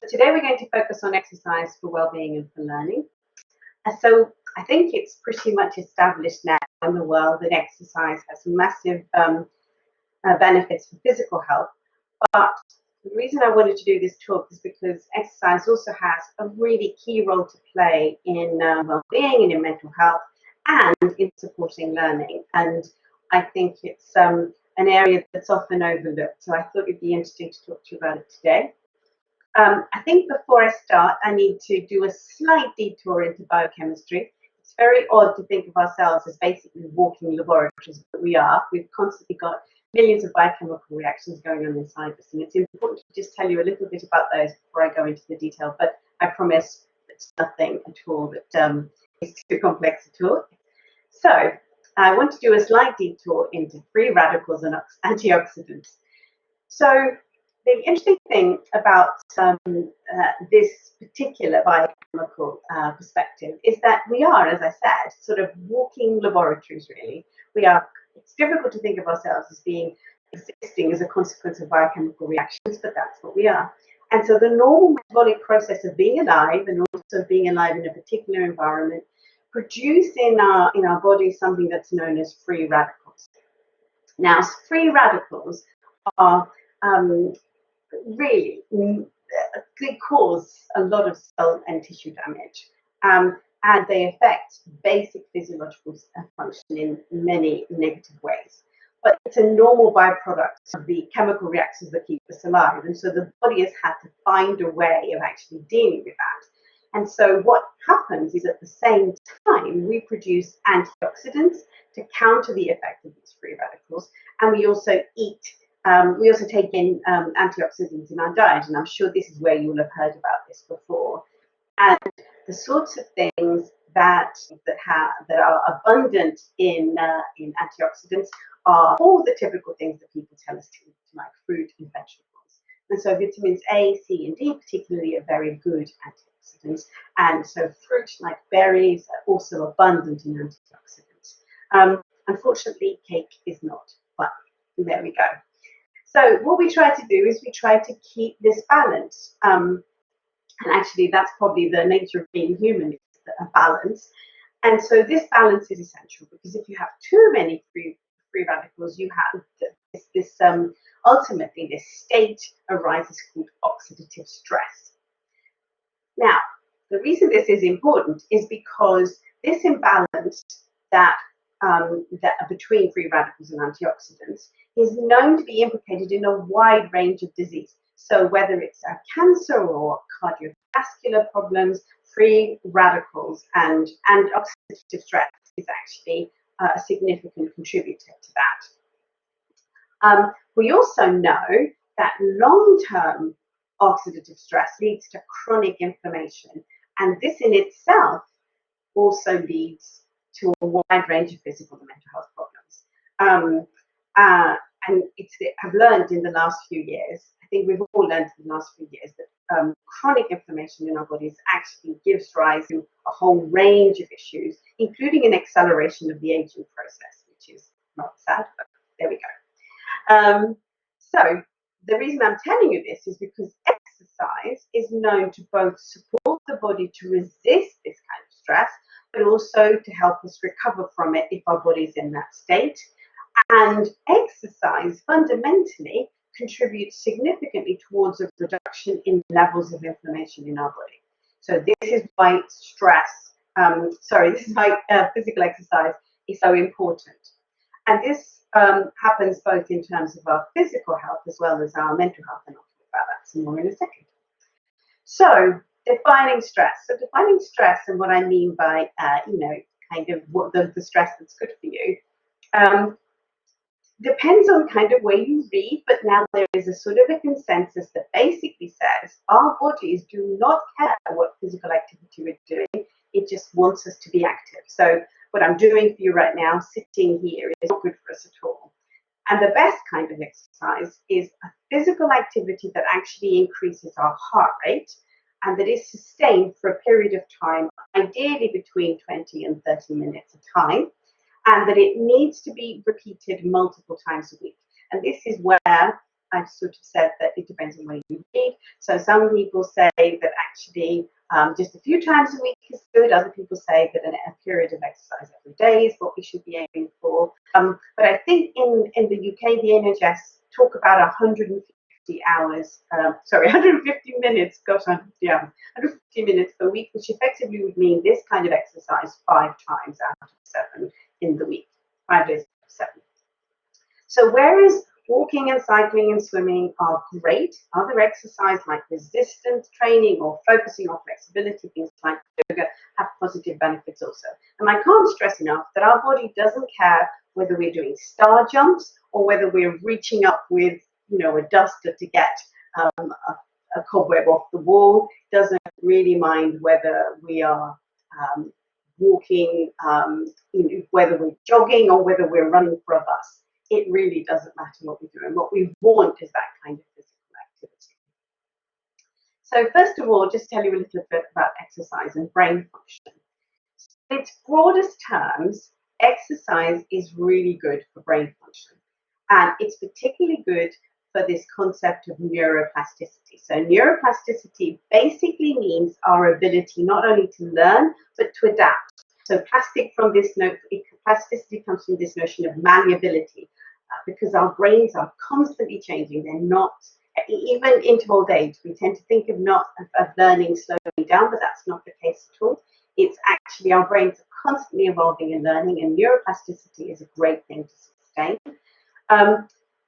Today we're going to focus on exercise for well-being and for learning. So I think it's pretty much established now in the world that exercise has massive benefits for physical health. But the reason I wanted to do this talk is because exercise also has a really key role to play in well-being and in mental health and in supporting learning. And I think it's an area that's often overlooked. So I thought it'd be interesting to talk to you about it today. I think before I start, I need to do a slight detour into biochemistry. It's very odd to think of ourselves as basically walking laboratories, but we are. We've constantly got millions of biochemical reactions going on inside us, and it's important to just tell you a little bit about those before I go into the detail, but I promise it's nothing at all that is too complex at all. So I want to do a slight detour into free radicals and antioxidants. So the interesting thing about this particular biochemical perspective is that we are, as I said, sort of walking laboratories, really. It's difficult to think of ourselves as being existing as a consequence of biochemical reactions, but that's what we are. And so the normal metabolic process of being alive and also being alive in a particular environment produce in our body something that's known as free radicals. Now, free radicals are really, they cause a lot of cell and tissue damage, and they affect basic physiological function in many negative ways. But it's a normal byproduct of the chemical reactions that keep us alive, and so the body has had to find a way of actually dealing with that. And so what happens is at the same time we produce antioxidants to counter the effect of these free radicals, and we also take in antioxidants in our diet, and I'm sure this is where you will have heard about this before. And the sorts of things that are abundant in antioxidants are all the typical things that people tell us to eat, like fruit and vegetables. And so vitamins A, C, and D particularly are very good antioxidants. And so fruit like berries are also abundant in antioxidants. Unfortunately, cake is not, but there we go. So what we try to do is we try to keep this balance. And actually, that's probably the nature of being human, is a balance. And so this balance is essential, because if you have too many free radicals, you have ultimately this state arises called oxidative stress. Now, the reason this is important is because this imbalance that between free radicals and antioxidants is known to be implicated in a wide range of disease. So whether it's cancer or cardiovascular problems, free radicals and oxidative stress is actually a significant contributor to that. We also know that long-term oxidative stress leads to chronic inflammation, and this in itself also leads to a wide range of physical and mental health problems. And I've learned in the last few years, I think we've all learned in the last few years, that chronic inflammation in our bodies actually gives rise to a whole range of issues, including an acceleration of the aging process, which is not sad, but there we go. So the reason I'm telling you this is because exercise is known to both support the body to resist this kind of stress, but also to help us recover from it if our body's in that state. And exercise fundamentally contributes significantly towards a reduction in levels of inflammation in our body. So this is why physical exercise is so important. And this happens both in terms of our physical health as well as our mental health, and I'll talk about that some more in a second. So defining stress. So defining stress, and what I mean by, kind of what the stress that's good for you, depends on kind of where you read, but now there is a sort of a consensus that basically says our bodies do not care what physical activity we're doing, it just wants us to be active. So what I'm doing for you right now, sitting here, is not good for us at all. And the best kind of exercise is a physical activity that actually increases our heart rate and that is sustained for a period of time, ideally between 20 and 30 minutes a time, and that it needs to be repeated multiple times a week. And this is where I sort of said that it depends on where you read. So some people say that actually just a few times a week is good. Other people say that a period of exercise every day is what we should be aiming for. But I think in the UK, the NHS talk about 150 hours, 150 minutes, gosh, 150 hours, 150 minutes per week, which effectively would mean this kind of exercise 5 times out of 7 in the week, 5 days out of 7. So whereas walking and cycling and swimming are great, other exercise like resistance training or focusing on flexibility, things like yoga, have positive benefits also. And I can't stress enough that our body doesn't care whether we're doing star jumps or whether we're reaching up with, a duster to get a cobweb off the wall. It doesn't really mind whether we are walking, whether we're jogging or whether we're running for a bus. It really doesn't matter what we do, and what we want is that kind of physical activity. So first of all, just tell you a little bit about exercise and brain function. In its broadest terms, exercise is really good for brain function, and it's particularly good for this concept of neuroplasticity. So neuroplasticity basically means our ability not only to learn, but to adapt. So plasticity comes from this notion of malleability, because our brains are constantly changing. They're not, even into old age, we tend to think of learning slowing down, but that's not the case at all. It's actually our brains are constantly evolving and learning, and neuroplasticity is a great thing to sustain.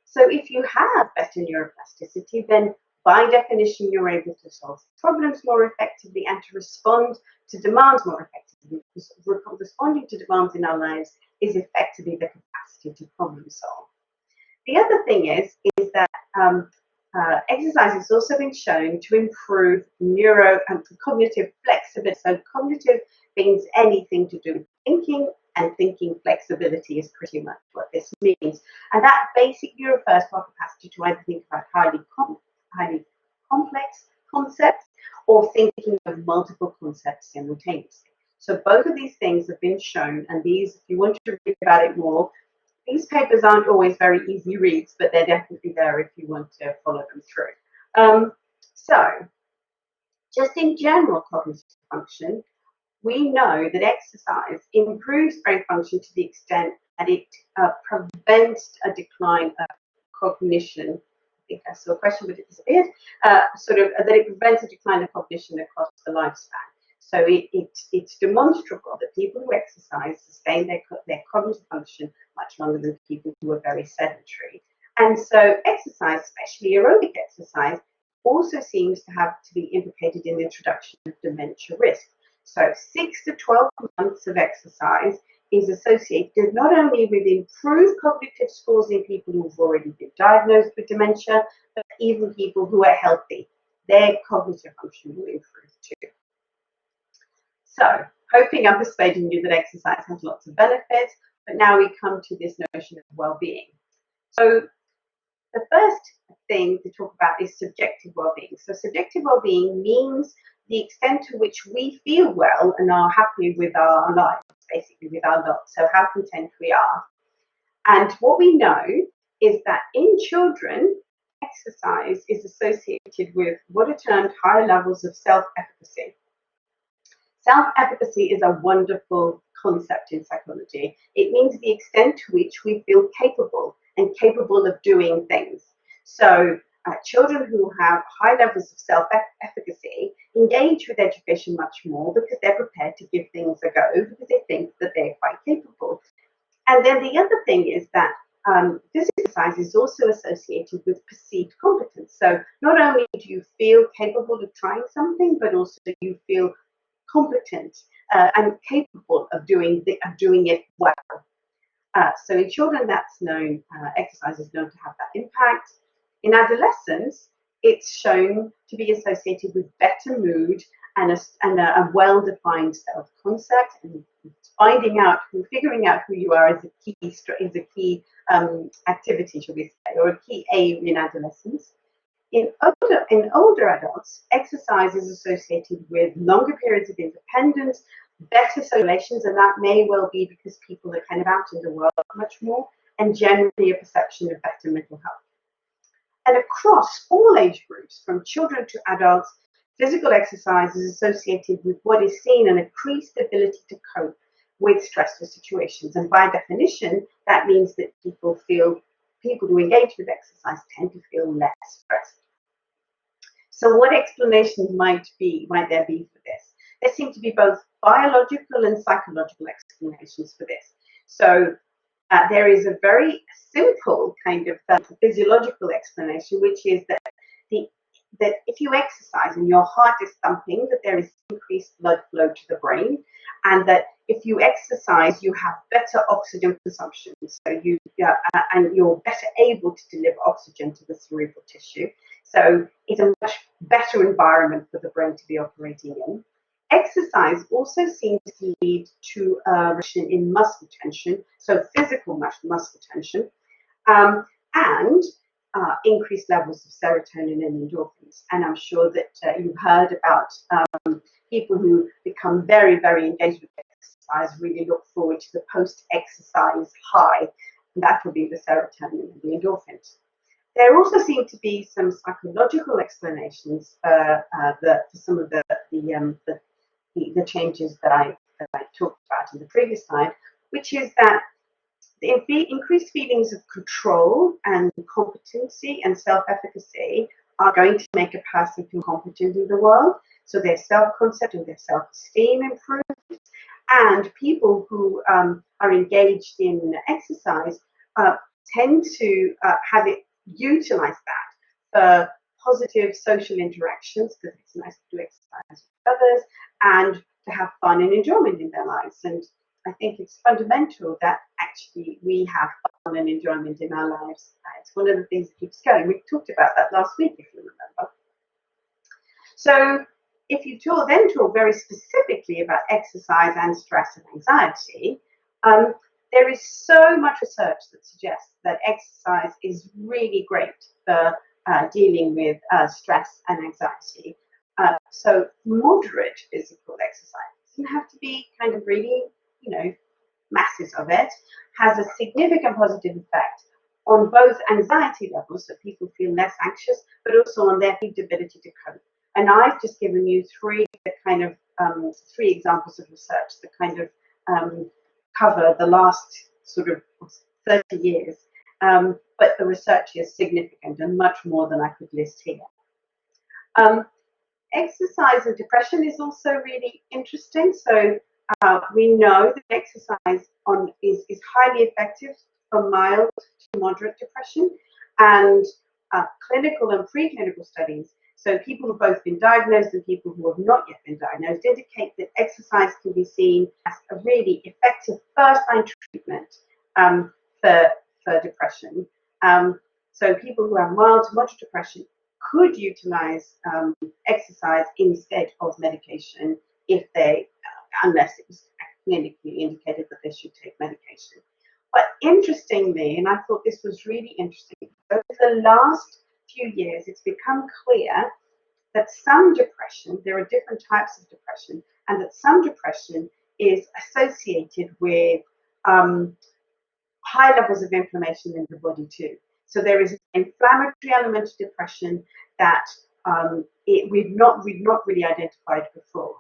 So if you have better neuroplasticity, then by definition, you're able to solve problems more effectively and to respond to demands more effectively. Because responding to demands in our lives is effectively the capacity to problem solve. The other thing is that exercise has also been shown to improve neuro and cognitive flexibility. So cognitive means anything to do with thinking, and thinking flexibility is pretty much what this means. And that basically refers to our capacity to either think about highly complex concepts or thinking of multiple concepts simultaneously. So both of these things have been shown, and these, if you want to read about it more, these papers aren't always very easy reads, but they're definitely there if you want to follow them through. So, just in general cognitive function, we know that exercise improves brain function to the extent that it prevents a decline of cognition. I think I saw a question, but it disappeared. That it prevents a decline of cognition across the lifespan. So it's demonstrable that people who exercise sustain their cognitive function much longer than people who are very sedentary. And so exercise, especially aerobic exercise, also seems to be implicated in the introduction of dementia risk. So 6 to 12 months of exercise is associated not only with improved cognitive scores in people who've already been diagnosed with dementia, but even people who are healthy. Their cognitive function will improve too. So, hoping I'm persuading you that exercise has lots of benefits, but now we come to this notion of well-being. So, the first thing to talk about is subjective well-being. So, subjective well-being means the extent to which we feel well and are happy with our lives, basically with our lot, so how content we are. And what we know is that in children, exercise is associated with what are termed higher levels of self-efficacy. Self-efficacy is a wonderful concept in psychology. It means the extent to which we feel capable and capable of doing things. So children who have high levels of self-efficacy engage with education much more because they're prepared to give things a go because they think that they're quite capable. And then the other thing is that this exercise is also associated with perceived competence. So not only do you feel capable of trying something, but also you feel competent and capable of doing it well. So in children, that's known, exercise is known to have that impact. In adolescents, it's shown to be associated with better mood and a well-defined self-concept, and figuring out who you are is a key activity, shall we say, or a key aim in adolescence. In older adults, exercise is associated with longer periods of independence, better social relations, and that may well be because people are kind of out in the world much more, and generally a perception of better mental health. And across all age groups, from children to adults, physical exercise is associated with what is seen an increased ability to cope with stressful situations. And by definition, that means that people who engage with exercise tend to feel less stressed. So what explanations might there be for this? There seem to be both biological and psychological explanations for this. So there is a very simple kind of physiological explanation, which is that if you exercise and your heart is thumping, that there is increased blood flow to the brain, and that if you exercise, you have better oxygen consumption, so and you're better able to deliver oxygen to the cerebral tissue. So it's a much better environment for the brain to be operating in. Exercise also seems to lead to a reduction in muscle tension, so physical muscle tension, and increased levels of serotonin and endorphins. And I'm sure that you've heard about people who become very, very engaged with exercise, really look forward to the post-exercise high. And that will be the serotonin and the endorphins. There also seem to be some psychological explanations for some of the changes that I talked about in the previous slide, which is that the increased feelings of control and competency and self-efficacy are going to make a person feel competent in the world. So their self-concept and their self-esteem improves. And people who are engaged in exercise tend to utilize that for positive social interactions, because it's nice to do exercise with others and to have fun and enjoyment in their lives. And I think it's fundamental that actually we have fun and enjoyment in our lives. It's one of the things that keeps going. We talked about that last week, if you remember. So if you then talk very specifically about exercise and stress and anxiety, there is so much research that suggests that exercise is really great for dealing with stress and anxiety. So moderate physical exercise doesn't have to be kind of really, masses of it, has a significant positive effect on both anxiety levels, so people feel less anxious, but also on their ability to cope. And I've just given you three examples of research that kind of cover the last sort of 30 years. But the research is significant and much more than I could list here. Exercise and depression is also really interesting. So we know that exercise is highly effective for mild to moderate depression, and clinical and preclinical studies, so people who've both been diagnosed and people who have not yet been diagnosed, indicate that exercise can be seen as a really effective first-line treatment for depression. So people who have mild to moderate depression could utilize exercise instead of medication unless it was clinically indicated that they should take medication. But interestingly, and I thought this was really interesting, over the last few years, it's become clear that some depression, there are different types of depression, and that some depression is associated with high levels of inflammation in the body too. So there is an inflammatory element to depression that we've not really identified before.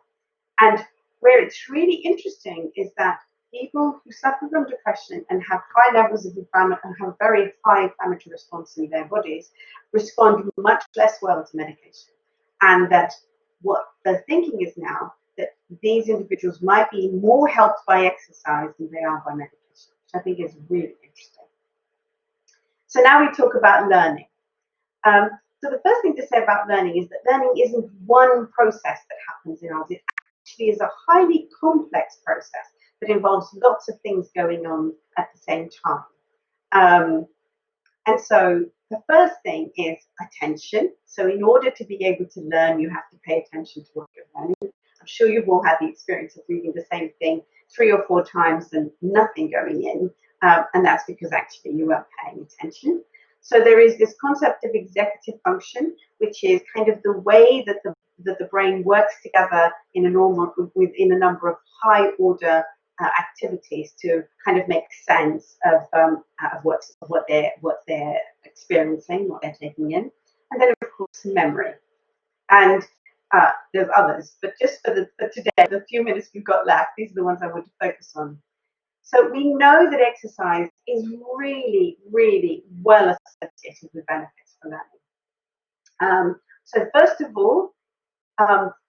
And where it's really interesting is that people who suffer from depression and have high levels of inflammation and have a very high inflammatory response in their bodies respond much less well to medication. And that what the thinking is now that these individuals might be more helped by exercise than they are by medication, which I think is really interesting. So now we talk about learning. So the first thing to say about learning is that learning isn't one process that happens in us. It actually is a highly complex process that involves lots of things going on at the same time. And so the first thing is attention. So in order to be able to learn, you have to pay attention to what you're learning. I'm sure you've all had the experience of reading the same thing 3 or 4 times and nothing going in. And that's because actually you weren't paying attention. So there is this concept of executive function, which is kind of the way that the brain works together within a number of high order activities to kind of make sense of what they're experiencing, what they're taking in, and then of course memory. And there's others, but just for today, the few minutes we've got left, these are the ones I want to focus on. So we know that exercise is really, really well associated with benefits for learning. So first of all,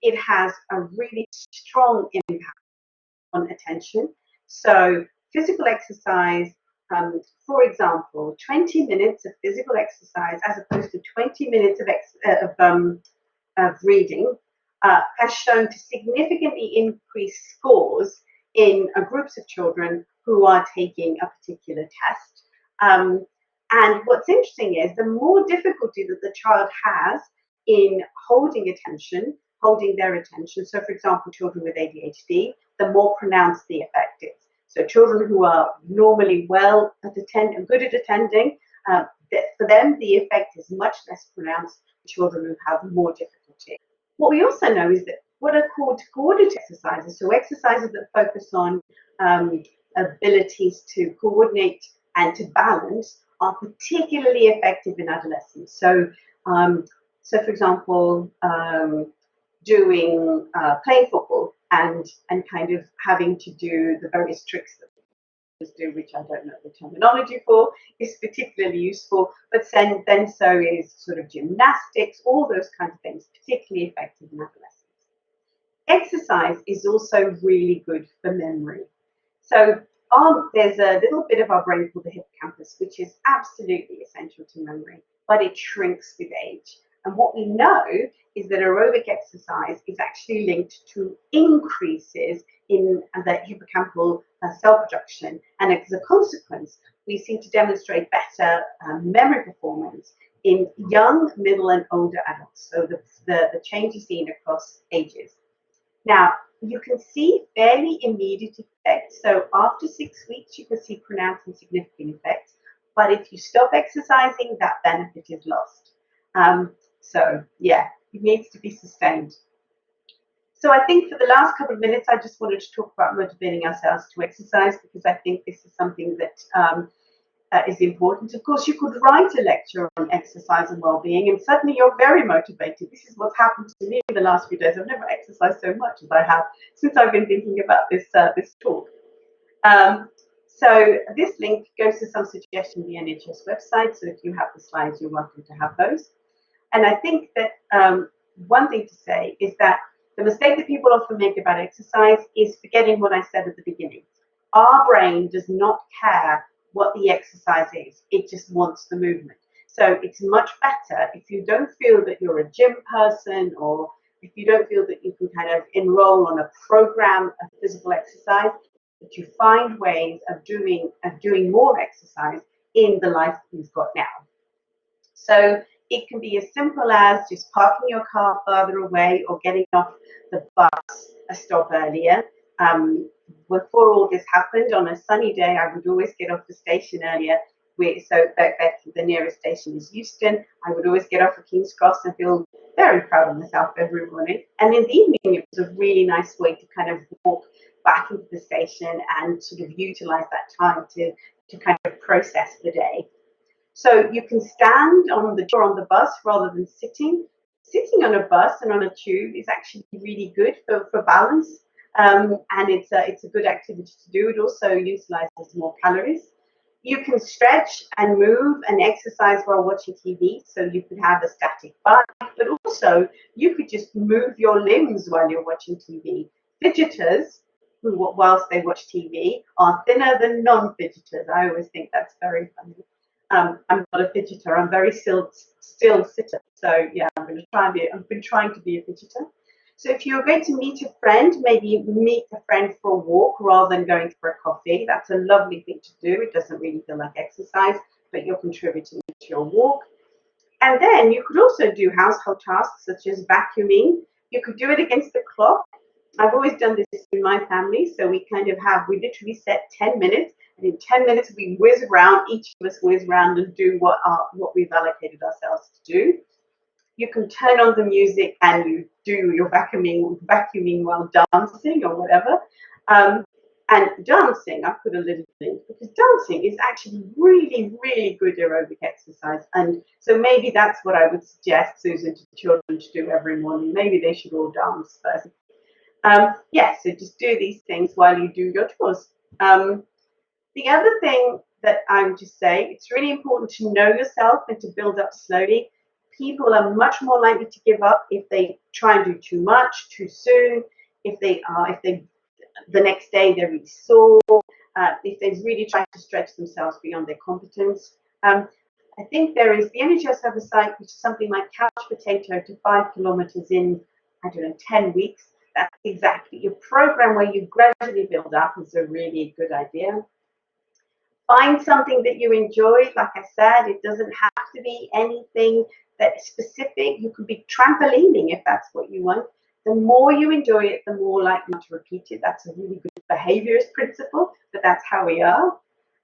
it has a really strong impact on attention. So physical exercise, for example, 20 minutes of physical exercise as opposed to 20 minutes of reading has shown to significantly increase scores in groups of children who are taking a particular test. And what's interesting is the more difficulty that the child has in holding their attention. So, for example, children with ADHD, the more pronounced the effect is. So, children who are normally good at attending, for them the effect is much less pronounced than children who have more difficulty. What we also know is that what are called coordinated exercises, so exercises that focus on abilities to coordinate and to balance, are particularly effective in adolescents. So, for example, playing football and kind of having to do the various tricks that do, which I don't know the terminology for, is particularly useful, but then so is sort of gymnastics, all those kinds of things, particularly effective in adolescents. Exercise is also really good for memory. So there's a little bit of our brain called the hippocampus, which is absolutely essential to memory, but it shrinks with age. And what we know is that aerobic exercise is actually linked to increases in the hippocampal cell production. And as a consequence, we seem to demonstrate better memory performance in young, middle, and older adults. So the change is seen across ages. Now, you can see fairly immediate effects. So after 6 weeks, you can see pronounced and significant effects. But if you stop exercising, that benefit is lost. So yeah, it needs to be sustained. So I think for the last couple of minutes, I just wanted to talk about motivating ourselves to exercise, because I think this is something that is important. Of course, you could write a lecture on exercise and well-being, and suddenly you're very motivated. This is what's happened to me in the last few days. I've never exercised so much as I have since I've been thinking about this talk. So this link goes to some suggestions on the NHS website. So if you have the slides, you're welcome to have those. And I think that one thing to say is that the mistake that people often make about exercise is forgetting what I said at the beginning. Our brain does not care what the exercise is. It just wants the movement. So it's much better if you don't feel that you're a gym person, or if you don't feel that you can kind of enroll on a program of physical exercise, that you find ways of doing more exercise in the life that you've got now. So it can be as simple as just parking your car further away or getting off the bus a stop earlier. Before all this happened, on a sunny day, I would always get off the station earlier. So Birkbeck, the nearest station is Euston. I would always get off at King's Cross and feel very proud of myself every morning. And in the evening, it was a really nice way to kind of walk back into the station and sort of utilize that time to kind of process the day. So you can stand on the bus rather than sitting. Sitting on a bus and on a tube is actually really good for balance, and it's a good activity to do. It also utilizes more calories. You can stretch and move and exercise while watching TV. So you could have a static bike, but also you could just move your limbs while you're watching TV. Fidgeters, who whilst they watch TV, are thinner than non-fidgeters. I always think that's very funny. I'm not a fidgeter. I'm very still sitter. So yeah, I've been trying to be a fidgeter. So if you're going to meet a friend, maybe meet a friend for a walk rather than going for a coffee. That's a lovely thing to do. It doesn't really feel like exercise, but you're contributing to your walk. And then you could also do household tasks such as vacuuming. You could do it against the clock. I've always done this in my family. So we literally set 10 minutes. And in 10 minutes, we whiz around, each of us whiz around and do what we've allocated ourselves to do. You can turn on the music and you do your vacuuming while dancing or whatever. And dancing, I put a little link, because dancing is actually really, really good aerobic exercise. And so maybe that's what I would suggest, Susan, to children to do every morning. Maybe they should all dance first. Yeah, so just do these things while you do your chores. The other thing that I would just say, it's really important to know yourself and to build up slowly. People are much more likely to give up if they try and do too much too soon, if they the next day they're really sore, if they really try to stretch themselves beyond their competence. I think there is the NHS have a site which is something like couch potato to 5 kilometers in, I don't know, 10 weeks. That's exactly your program where you gradually build up is a really good idea. Find something that you enjoy. Like I said, it doesn't have to be anything that's specific. You could be trampolining if that's what you want. The more you enjoy it, the more likely to repeat it. That's a really good behaviorist principle, but that's how we are.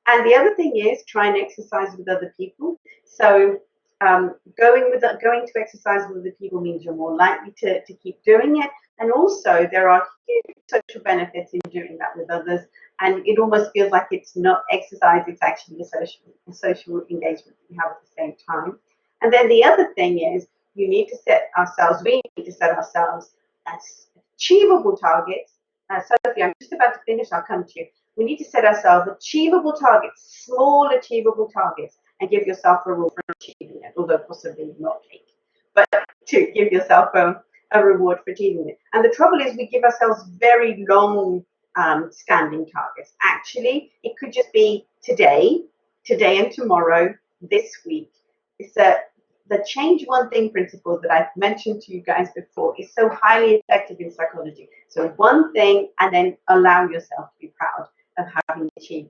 And the other thing is try and exercise with other people. So going to exercise with other people means you're more likely to keep doing it. And also there are huge social benefits in doing that with others. And it almost feels like it's not exercise, it's actually a social engagement that you have at the same time. And then the other thing is we need to set ourselves achievable targets. Sophie, I'm just about to finish, I'll come to you. We need to set ourselves achievable targets, small achievable targets, and give yourself a reward for achieving it, although possibly not cake, but to give yourself a reward for achieving it. And the trouble is we give ourselves very long standing targets. Actually, it could just be today and tomorrow, this week. It's the change one thing principle that I've mentioned to you guys before is so highly effective in psychology. So one thing, and then allow yourself to be proud of having achieved